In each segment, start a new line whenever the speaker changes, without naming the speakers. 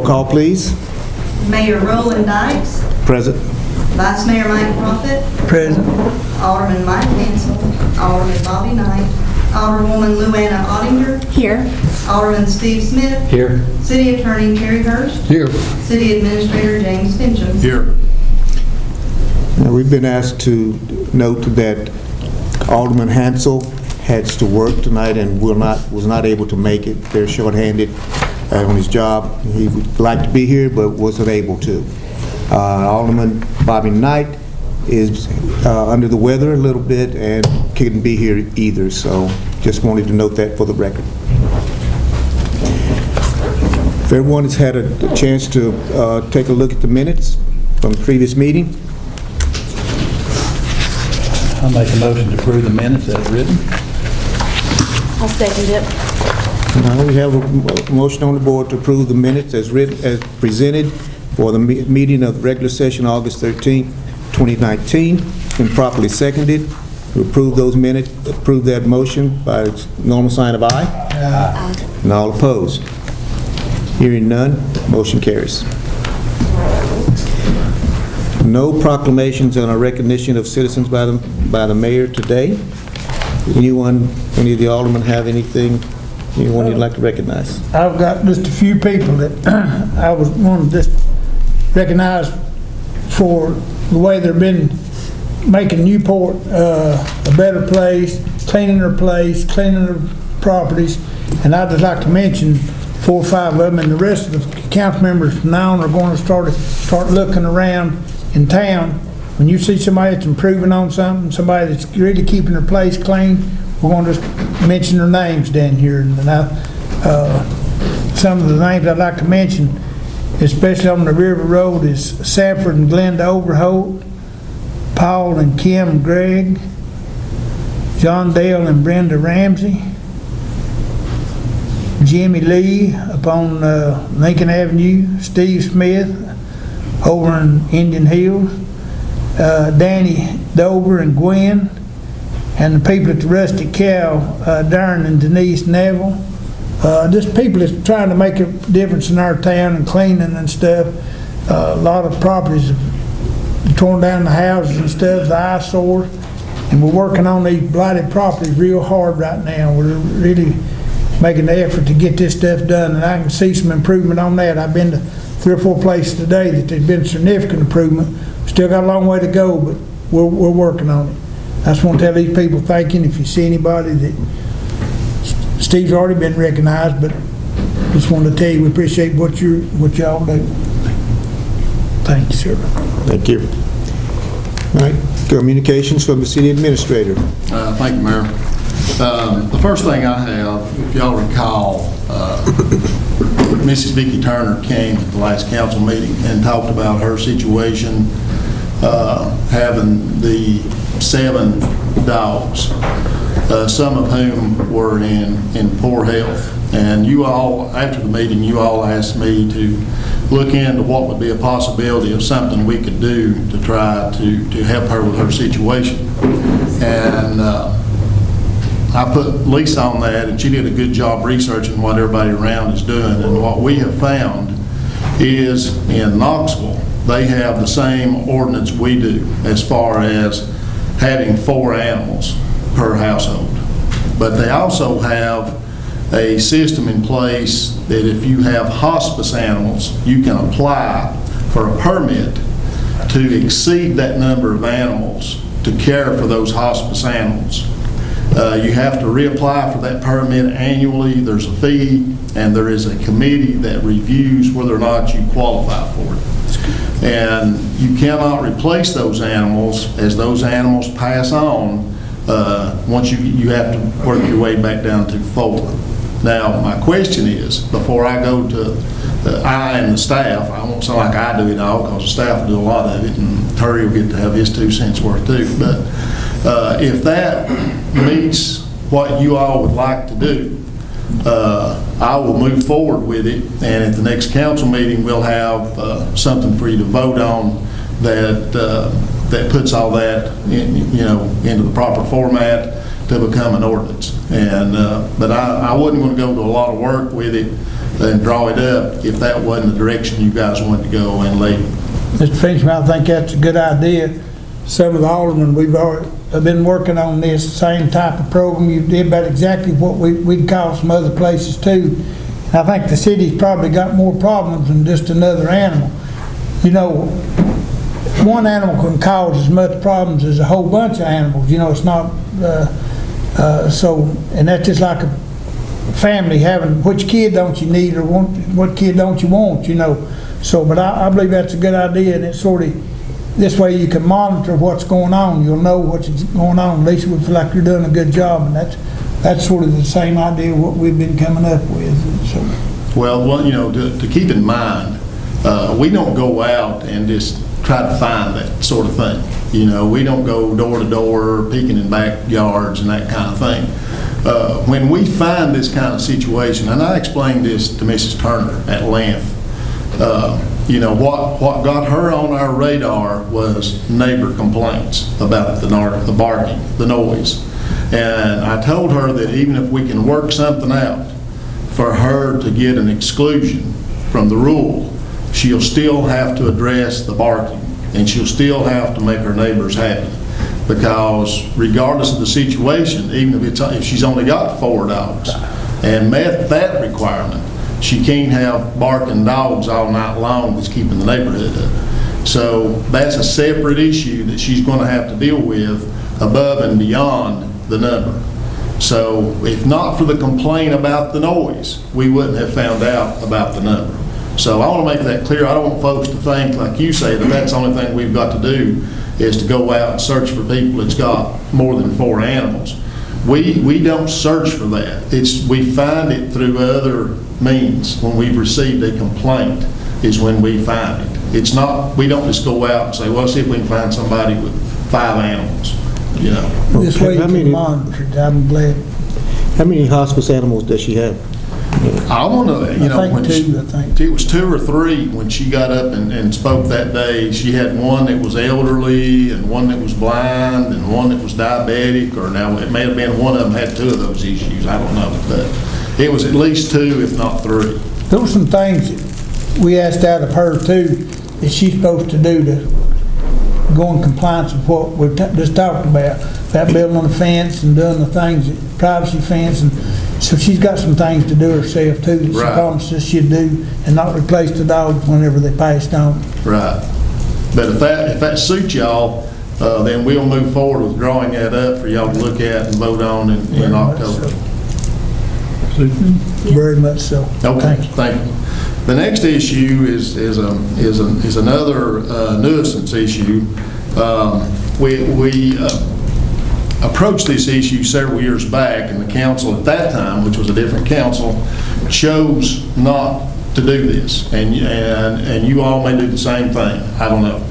call, please.
Mayor Roland Dykes,
Present.
Vice Mayor Mike Profit,
Present.
Alderman Mike Hansel, Alderman Bobby Knight, Alderwoman Luanna Ottinger,
Here.
Alderman Steve Smith,
Here.
City Attorney Terry Hurst,
Here.
City Administrator James Fincham.
Here.
Now, we've been asked to note that Alderman Hansel has to work tonight and was not able to make it. They're shorthanded on his job. He would like to be here, but wasn't able to. Alderman Bobby Knight is under the weather a little bit and couldn't be here either, so just wanted to note that for the record. If everyone has had a chance to take a look at the minutes from the previous meeting.
I'll make a motion to approve the minutes as written.
I'll second it.
Now we have a motion on the board to approve the minutes as written, as presented for the meeting of the regular session August 13th, 2019. It's been properly seconded. To approve those minutes, approve that motion by its normal sign of aye.
Aye.
And all opposed. Hearing none, motion carries. No proclamations on a recognition of citizens by the mayor today. Any of the aldermen have anything, anyone you'd like to recognize?
I've got just a few people that I was wanting to just recognize for the way they've been making Newport a better place, cleaning their place, cleaning their properties, and I'd just like to mention 4 or 5 of them, and the rest of the council members from now on are going to start looking around in town. When you see somebody that's improving on something, somebody that's really keeping their place clean, we're going to just mention their names down here. And some of the names I'd like to mention, especially on the River Road, is Sanford and Glenda Overholt, Paul and Kim Gregg, John Dale and Brenda Ramsey, Jimmy Lee upon Lincoln Avenue, Steve Smith over in Indian Hills, Danny Dover and Gwen, and the people at the Rusty Cow, Darren and Denise Neville. Just people that's trying to make a difference in our town and cleaning and stuff. A lot of properties have torn down, the houses and stuff, the eyesores, and we're working on these blighted properties real hard right now. We're really making the effort to get this stuff done, and I can see some improvement on that. I've been to 3 or 4 places today that there's been significant improvement. Still got a long way to go, but we're working on it. I just want to tell these people thank you, and if you see anybody that Steve's already been recognized, but just wanted to tell you we appreciate what y'all do. Thank you, sir.
Thank you. All right, communications from the city administrator.
Thank you, Mayor. The first thing I have, if y'all recall, Mrs. Vicki Turner came to the last council meeting and talked about her situation, having the 7 dogs, some of whom were in poor health. And you all, after the meeting, you all asked me to look into what would be a possibility of something we could do to try to help her with her situation. And I put Lisa on that, and she did a good job researching what everybody around is doing. And what we have found is in Knoxville, they have the same ordinance we do as far as having 4 animals per household. But they also have a system in place that if you have hospice animals, you can apply for a permit to exceed that number of animals to care for those hospice animals. You have to reapply for that permit annually. There's a fee, and there is a committee that reviews whether or not you qualify for it. And you cannot replace those animals as those animals pass on. Once you have to work your way back down to 4. Now, my question is, before I go to I and the staff, I won't sound like I do it all because the staff will do a lot of it, and Terry will get to have his 2 cents worth too. But if that meets what you all would like to do, I will move forward with it, and at the next council meeting, we'll have something for you to vote on that puts all that into the proper format to become an ordinance. And but I wasn't going to go to a lot of work with it and draw it up if that wasn't the direction you guys wanted to go and lead.
Mr. Finchman, I think that's a good idea. Some of the aldermen, have been working on this same type of program you did, about exactly what we'd call some other places too. I think the city's probably got more problems than just another animal. You know, one animal can cause as much problems as a whole bunch of animals. You know, it's not, and that's just like a family having, which kid don't you need or want, what kid don't you want, you know. So, but I believe that's a good idea, and it's sort of, this way you can monitor what's going on. You'll know what's going on. At least we feel like you're doing a good job, and that's sort of the same idea what we've been coming up with. So.
Well, you know, to keep in mind, we don't go out and just try to find that sort of thing. You know, we don't go door to door, peeking in backyards and that kind of thing. When we find this kind of situation, and I explained this to Mrs. Turner at length, you know, what got her on our radar was neighbor complaints about the barking, the noise. And I told her that even if we can work something out for her to get an exclusion from the rule, she'll still have to address the barking, and she'll still have to make her neighbors happy. Because regardless of the situation, even if she's only got 4 dogs and met that requirement, she can't have barking dogs all night long that's keeping the neighborhood up. So that's a separate issue that she's going to have to deal with above and beyond the number. So if not for the complaint about the noise, we wouldn't have found out about the number. So I want to make that clear. I don't want folks to think, like you say, that that's the only thing we've got to do is to go out and search for people that's got more than 4 animals. We don't search for that. We find it through other means. When we've received a complaint is when we find it. It's not, we don't just go out and say, well, see if we can find somebody with 5 animals, you know.
This way you can monitor it. I'm glad.
How many hospice animals does she have?
I want to, you know,
I think
it was 2 or 3 when she got up and spoke that day. She had one that was elderly and one that was blind and one that was diabetic, or now it may have been one of them had 2 of those issues. I don't know, but it was at least 2, if not 3.
There were some things that we asked out of her too that she's supposed to do to go in compliance with what we've just talked about building a fence and doing the things, privacy fence, and so she's got some things to do herself too that she promised us she'd do, and not replace the dogs whenever they passed on.
Right. But if that suits y'all, then we'll move forward with drawing that up for y'all to look at and vote on in October.
Very much so.
Okay. Thank you. The next issue is another nuisance issue. We approached this issue several years back, and the council at that time, which was a different council, chose not to do this. And you all may do the same thing. I don't know.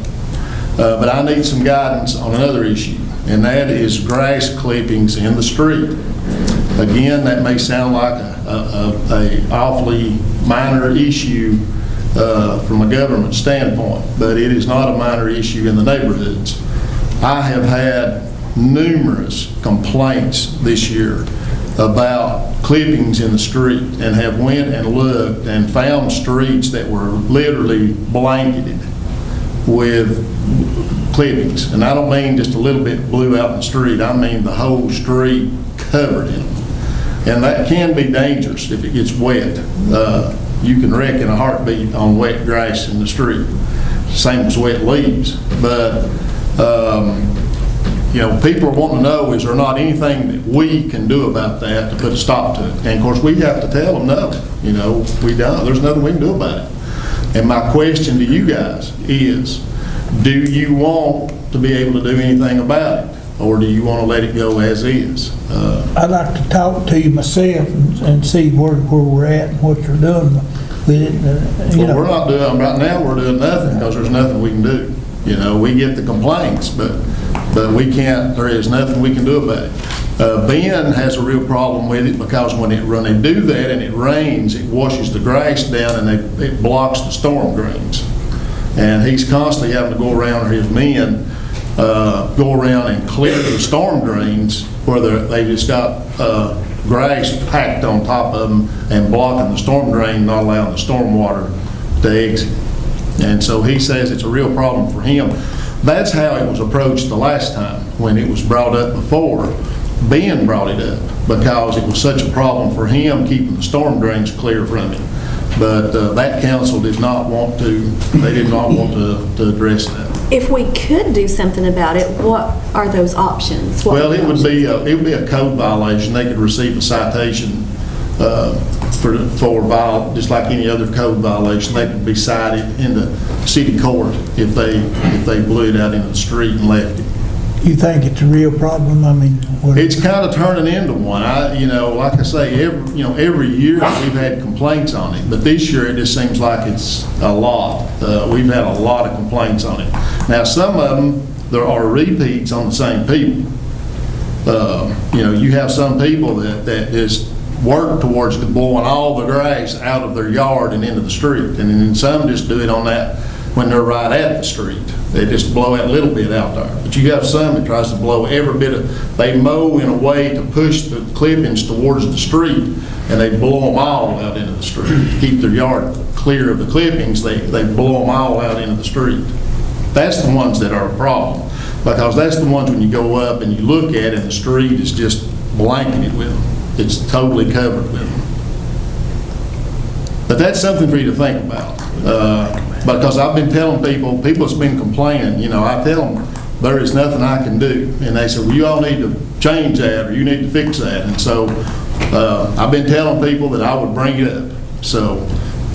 But I need some guidance on another issue, and that is grass clippings in the street. Again, that may sound like a awfully minor issue from a government standpoint, but it is not a minor issue in the neighborhoods. I have had numerous complaints this year about clippings in the street, and have went and looked and found streets that were literally blanketed with clippings. And I don't mean just a little bit blew out in the street, I mean the whole street covered in them. And that can be dangerous if it gets wet. You can wreck in a heartbeat on wet grass in the street. Same as wet leaves. But you know, people are wanting to know, is there not anything that we can do about that to put a stop to it? And of course, we have to tell them no. You know, we don't. There's nothing we can do about it. And my question to you guys is, do you want to be able to do anything about it? Or do you want to let it go as is?
I'd like to talk to you myself and see where we're at and what you're doing with it.
Well, we're not doing, right now we're doing nothing because there's nothing we can do. You know, we get the complaints, but we can't, there is nothing we can do about it. Ben has a real problem with it because when they do that and it rains, it washes the grass down and it blocks the storm drains. And he's constantly having to go around, or his men, go around and clear the storm drains where they just got grass packed on top of them and blocking the storm drain, not allowing the storm water to exit. And so he says it's a real problem for him. That's how it was approached the last time when it was brought up before. Ben brought it up because it was such a problem for him keeping the storm drains clear from him. But that council did not want to, they did not want to address that.
If we could do something about it, what are those options?
Well, it would be a code violation. They could receive a citation for just like any other code violation. They could be cited into city court if they blew it out into the street and left it.
You think it's a real problem? I mean,
It's kind of turning into one. Like I say, every year we've had complaints on it, but this year it just seems like it's a lot. We've had a lot of complaints on it. Now, some of them, there are repeats on the same people. You have some people that just work towards blowing all the grass out of their yard and into the street, and then some just do it on that when they're right at the street. They just blow that little bit out there. But you have some that tries to blow every bit they mow in a way to push the clippings towards the street, and they blow them all out into the street. To keep their yard clear of the clippings, they blow them all out into the street. That's the ones that are a problem, because that's the ones when you go up and you look at it, and the street is just blanketed with them. It's totally covered with them. But that's something for you to think about. Because I've been telling people that's been complaining, I tell them there is nothing I can do. And they say, well, you all need to change that, or you need to fix that. And so I've been telling people that I would bring it up. So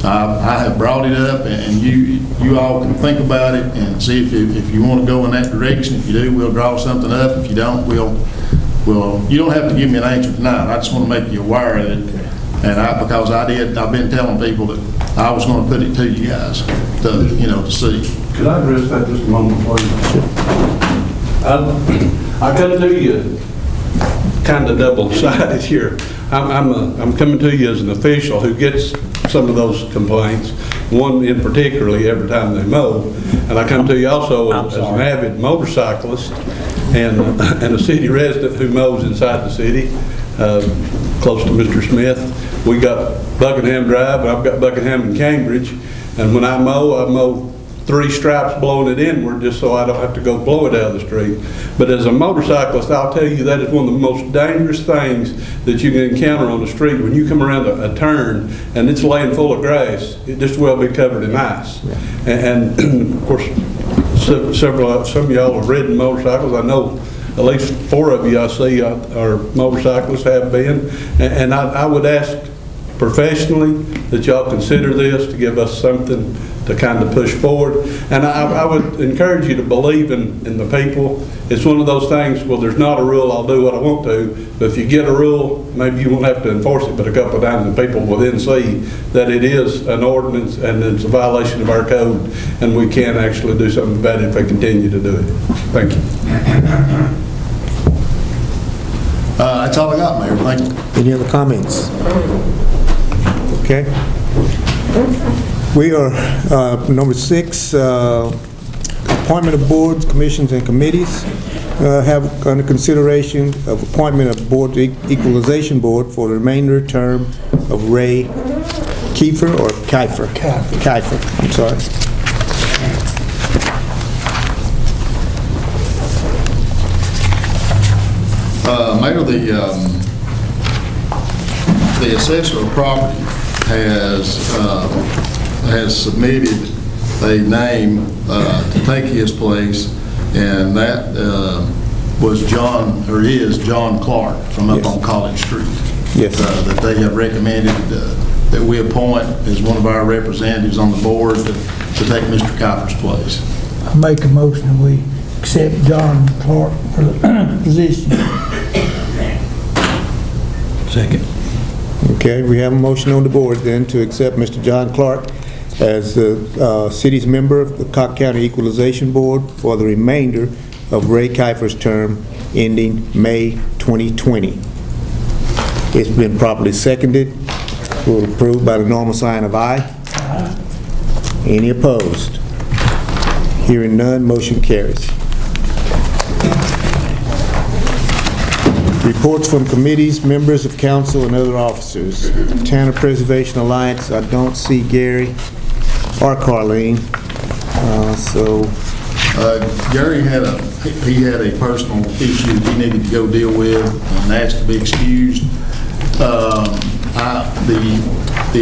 I have brought it up, and you all can think about it and see if you want to go in that direction. If you do, we'll draw something up. If you don't, you don't have to give me an answer tonight. I just want to make you aware of it. And I've been telling people that I was going to put it to you guys to see.
Could I address that just a moment, please? I come to you kind of double-sided here. I'm coming to you as an official who gets some of those complaints, one in particularly every time they mow, and I come to you also as an avid motorcyclist and a city resident who mows inside the city, close to Mr. Smith. We got Buckingham Drive, and I've got Buckingham and Cambridge, and when I mow 3 stripes blowing it inward just so I don't have to go blow it out of the street. But as a motorcyclist, I'll tell you that is one of the most dangerous things that you can encounter on the street. When you come around a turn and it's laying full of grass, it just well be covered in ice. And of course, some of y'all have ridden motorcycles. I know at least 4 of you I see are motorcyclists, have been. And I would ask professionally that y'all consider this to give us something to kind of push forward. And I would encourage you to believe in the people. It's one of those things, well, there's not a rule, I'll do what I want to, but if you get a rule, maybe you won't have to enforce it, but a couple of times the people will then see that it is an ordinance and it's a violation of our code, and we can actually do something about it if we continue to do it. Thank you.
That's all I got, Mayor. Thank you.
Any other comments? Okay. We are, number 6, appointment of boards, commissions, and committees. Have under consideration of appointment of Board Equalization Board for the remainder term of Ray Kiefer, or Kiefer? Kiefer, I'm sorry.
Mayor, the assessor of property has submitted a name to take his place, and that was John Clark from up on College Street.
Yes.
That they have recommended that we appoint as one of our representatives on the board to take Mr. Kiefer's place.
I make a motion that we accept John Clark for the position.
Second.
Okay, we have a motion on the board then to accept Mr. John Clark as the city's member of the Cobb County Equalization Board for the remainder of Ray Kiefer's term ending May 2020. It's been properly seconded. Will approved by the normal sign of aye. Any opposed? Hearing none, motion carries. Reports from committees, members of council, and other officers. Tanner Preservation Alliance, I don't see Gary or Carlene.
Gary had a personal issue that he needed to go deal with and asked to be excused. The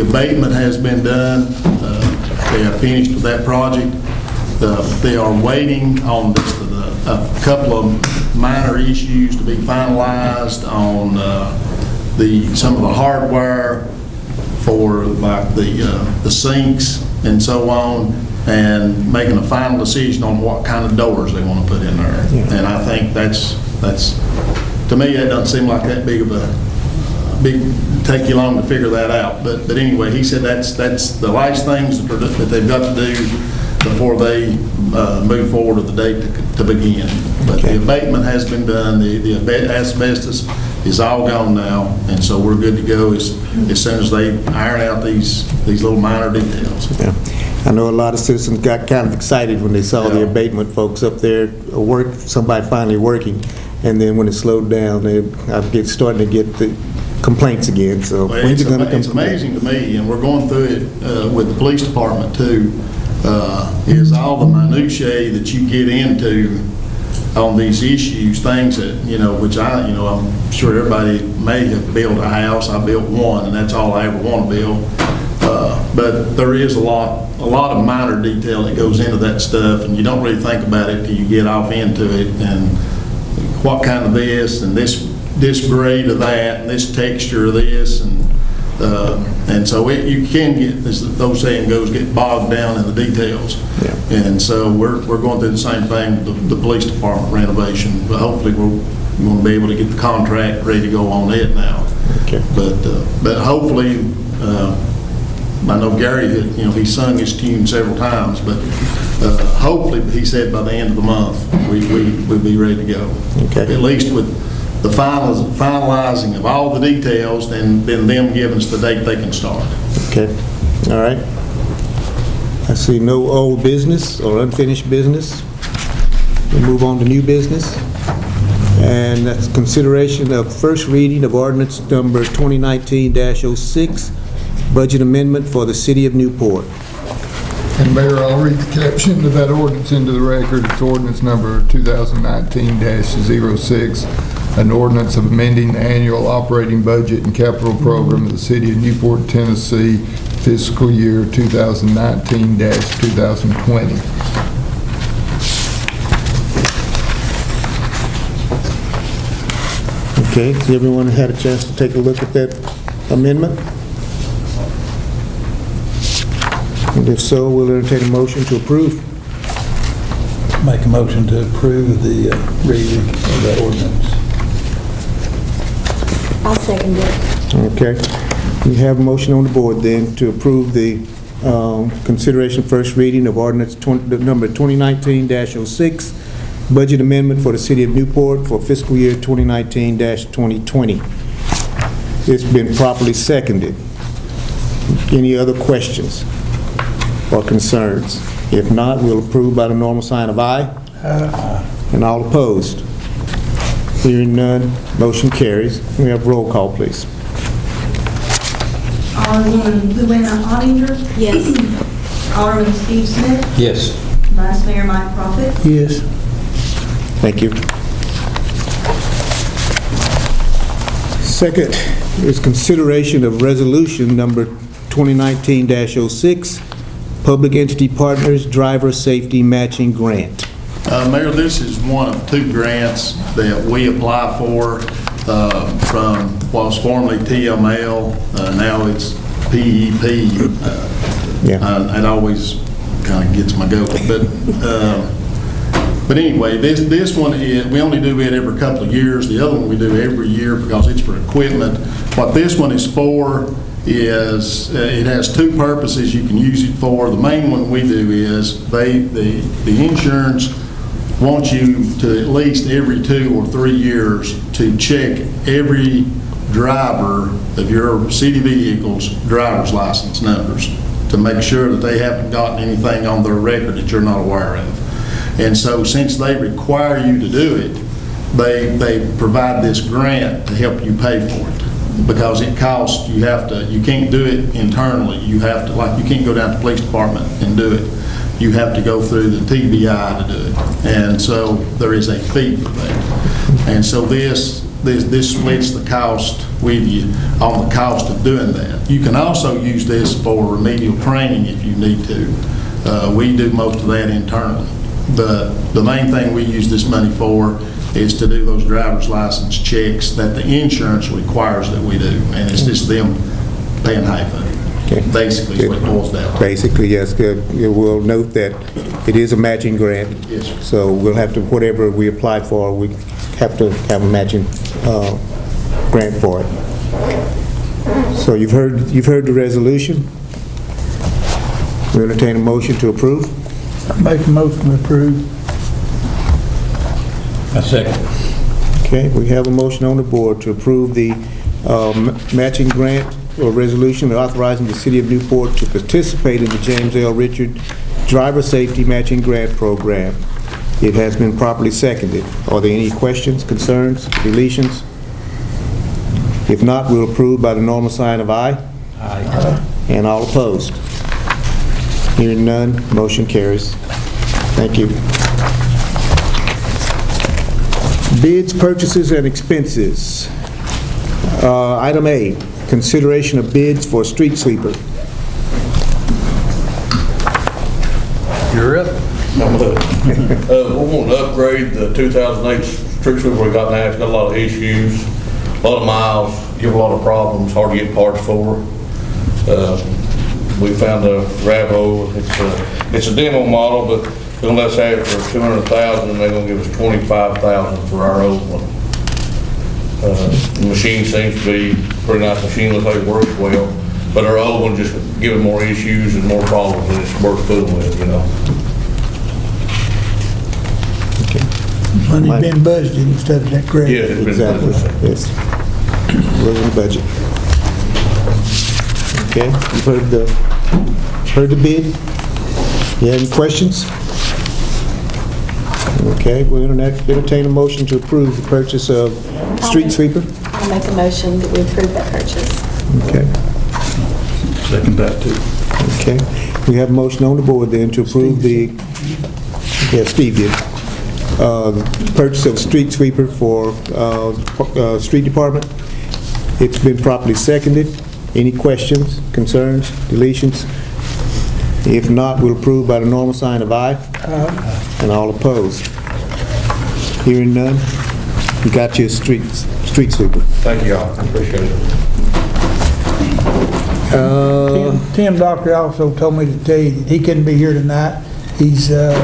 abatement has been done. They are finished with that project. They are waiting on a couple of minor issues to be finalized on some of the hardware for like the sinks and so on, and making a final decision on what kind of doors they want to put in there. Yeah. And I think that's to me, that doesn't seem like that big of take you long to figure that out. But anyway, he said that's the last things that they've got to do before they move forward with the date to begin. But the abatement has been done. The asbestos is all gone now, and so we're good to go as soon as they iron out these little minor details. Yeah.
I know a lot of citizens got kind of excited when they saw the abatement folks up there somebody finally working, and then when it slowed down, they're starting to get the complaints again. So
well, it's amazing to me, and we're going through it with the police department too, is all the minutiae that you get into on these issues, things that, which I'm sure everybody may have built a house. I built one, and that's all I ever want to build. But there is a lot of minor detail that goes into that stuff, and you don't really think about it till you get off into it, and what kind of this, and this grade of that, and this texture of this, and so you can get, as those saying goes, get bogged down in the details. Yeah. And so we're going through the same thing with the police department renovation, but hopefully we're going to be able to get the contract ready to go on it now. Okay. But hopefully, I know Gary, he's sung his tune several times, but hopefully, he said by the end of the month, we'll be ready to go. Okay. At least with the finalizing of all the details, and then them giving us the date they can start.
Okay. All right. I see no old business or unfinished business. We'll move on to new business. And that's consideration of first reading of ordinance number 2019-06, budget amendment for the city of Newport.
And Mayor, I'll read the caption of that ordinance into the record. It's ordinance number 2019-06, an ordinance of amending the annual operating budget and capital program of the city of Newport, Tennessee, fiscal year 2019-2020.
Okay, has everyone had a chance to take a look at that amendment? And if so, we'll entertain a motion to approve.
Make a motion to approve the reading of that ordinance.
I'll second it.
Okay. We have a motion on the board then to approve the consideration first reading of ordinance number 2019-06, budget amendment for the city of Newport for fiscal year 2019-2020. It's been properly seconded. Any other questions or concerns? If not, we'll approve by the normal sign of aye. And all opposed? Hearing none, motion carries. We have roll call, please.
Alderwoman Luana Ottinger.
Yes.
Alderman Steve Smith.
Yes.
Vice Mayor Mike Profit.
Yes.
Thank you. Second is consideration of resolution number 2019-06, Public Entity Partners Driver Safety Matching Grant.
Mayor, this is one of two grants that we apply for from what was formerly TML. Now it's PEP. It always kind of gets my goat. But anyway, this one, we only do it every couple of years. The other one we do every year because it's for equipment. What this one is for is it has two purposes you can use it for. The main one we do is the insurance wants you to at least every 2 or 3 years to check every driver of your city vehicle's driver's license numbers to make sure that they haven't gotten anything on their record that you're not aware of. And so since they require you to do it, they provide this grant to help you pay for it. Because it costs, you can't do it internally. You have to, like, you can't go down to the police department and do it. You have to go through the TBI to do it. And so there is a fee for that. And so this splits the cost with you on the cost of doing that. You can also use this for remedial training if you need to. We do most of that internally. But the main thing we use this money for is to do those driver's license checks that the insurance requires that we do. And it's just them paying half of it.
Okay.
Basically, is what it boils down to.
Basically, yes, good. We'll note that it is a matching grant.
Yes, sir.
So we'll have to, whatever we apply for, we have to have a matching grant for it. So you've heard the resolution. We entertain a motion to approve.
Make a motion to approve.
I second.
Okay, we have a motion on the board to approve the matching grant or resolution authorizing the City of Newport to participate in the James L. Richard Driver Safety Matching Grant Program. It has been properly seconded. Are there any questions, concerns, deletions? If not, we'll approve by the normal sign of aye.
Aye.
And all opposed? Hearing none, motion carries. Thank you. Bids, purchases, and expenses. Item A, consideration of bids for street sweeper.
You're up.
I'm good. We're wanting to upgrade the 2008 street sweeper we got now. It's got a lot of issues, a lot of miles, give a lot of problems, hard to get parts for. We found a Ravo. It's a demo model, but they're gonna let us have it for $200,000, and they're gonna give us $25,000 for our old one. The machine seems to be a pretty nice machine. Looks like it works well, but our old one just giving more issues and more problems than it's worth fooling with, you know.
Money's been budgeted and stuff, is that correct?
Yeah, it's been
Exactly. Yes. Was in the budget. Okay, you've heard the bid? You have any questions? Okay, we'll entertain a motion to approve the purchase of street sweeper.
I'll make a motion that we approve that purchase.
Okay,
Second that too.
okay. We have a motion on the board then to approve Steve did. Purchase of street sweeper for street department. It's been properly seconded. Any questions, concerns, deletions? If not, we'll approve by the normal sign of aye. And all opposed. Hearing none, you got your street sweeper.
Thank you all. Appreciate it.
Tim Doctor also told me to tell you that he couldn't be here tonight. He's been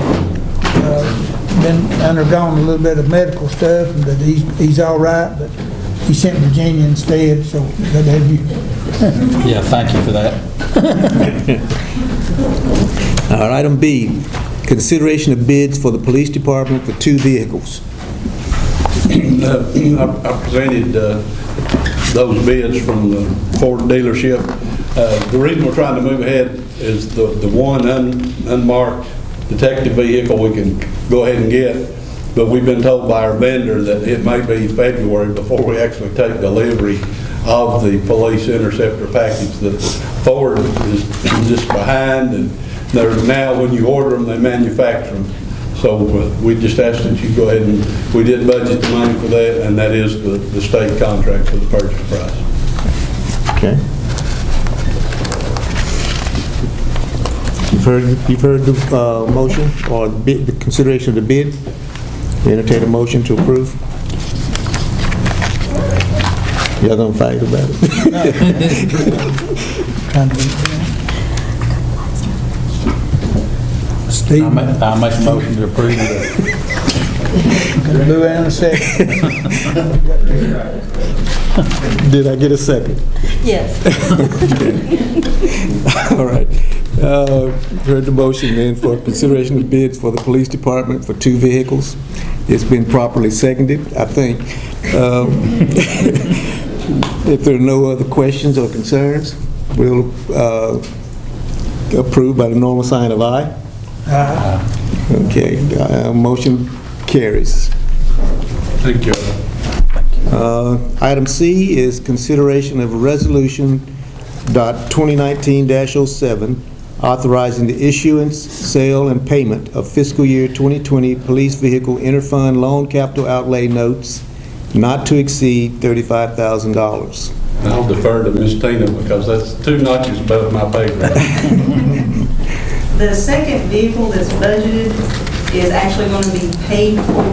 undergone a little bit of medical stuff, and that he's all right, but he sent Virginia instead, so that had you.
Yeah, thank you for that.
All right, item B, consideration of bids for the police department for 2 vehicles.
I presented those bids from the Ford dealership. The reason we're trying to move ahead is the one unmarked detective vehicle we can go ahead and get, but we've been told by our vendor that it may be February before we actually take delivery of the police interceptor package. The Ford is just behind, and they're now, when you order them, they manufacture them. So we just asked that you go ahead and, we did budget the money for that, and that is the state contract for the purchase price.
Okay. You've heard the motion or the consideration of the bid. Entertain a motion to approve. Y'all gonna fight about it?
Steve,
I'll make a motion to approve the
gonna move in a second.
Did I get a second?
Yes.
All right. Heard the motion then for consideration of bids for the police department for 2 vehicles. It's been properly seconded, I think. If there are no other questions or concerns, we'll approve by the normal sign of aye. Okay, motion carries.
Thank you.
Item C is consideration of Resolution .2019-07, authorizing the issuance, sale, and payment of fiscal year 2020 police vehicle interfund loan capital outlay notes not to exceed $35,000.
I'll defer to Ms. Tina because that's 2 notches above my pay grade.
The second vehicle that's budgeted is actually going to be paid for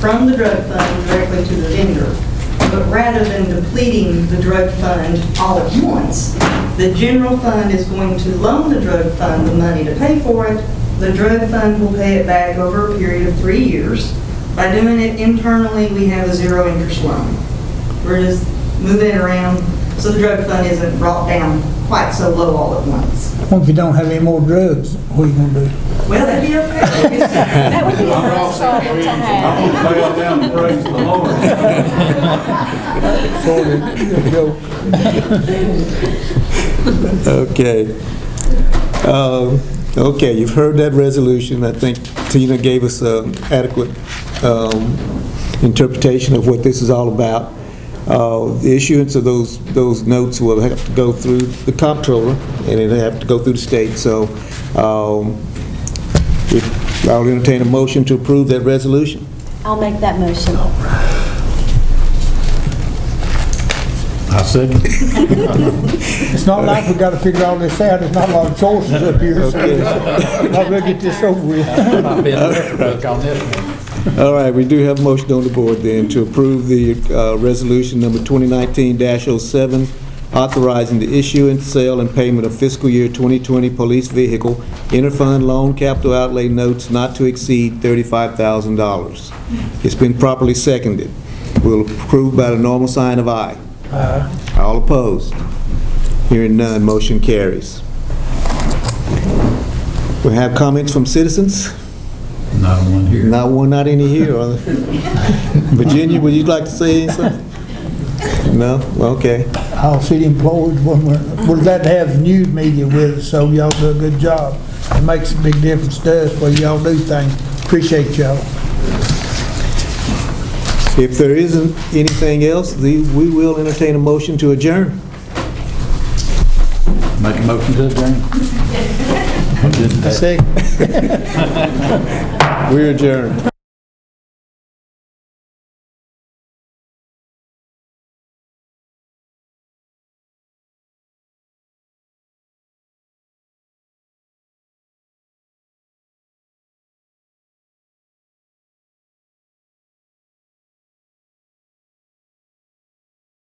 from the drug fund directly to the vendor. But rather than depleting the drug fund all at once, the general fund is going to loan the drug fund the money to pay for it. The drug fund will pay it back over a period of 3 years. By doing it internally, we have a 0 interest loan. We're just moving it around so the drug fund isn't brought down quite so low all at once.
What if you don't have any more drugs? What are you gonna do?
Well, that'd be okay.
That would be a nice problem to have.
I'm going to down and praise the Lord.
Okay. Okay, you've heard that resolution. I think Tina gave us an adequate interpretation of what this is all about. The issuance of those notes will have to go through the comptroller, and it'll have to go through the state. So I'll entertain a motion to approve that resolution.
I'll make that motion.
I second.
It's not like we gotta figure all this out. There's not a lot of choices up here. So I'll go get this over with.
I've been on this one.
All right, we do have a motion on the board then to approve the resolution number 2019-07, authorizing the issuance, sale, and payment of fiscal year 2020 police vehicle interfund loan capital outlay notes not to exceed $35,000. It's been properly seconded. We'll approve by the normal sign of aye. All opposed? Hearing none, motion carries. We have comments from citizens?
Not one here.
Not one, not any here. Are there? Virginia, would you like to say anything? No? Okay.
All city employees, we're glad to have the news media with us, so y'all do a good job. It makes a big difference to us where y'all do things. Appreciate y'all.
If there isn't anything else, we will entertain a motion to adjourn.
Make a motion to adjourn.
Second.
We're adjourned.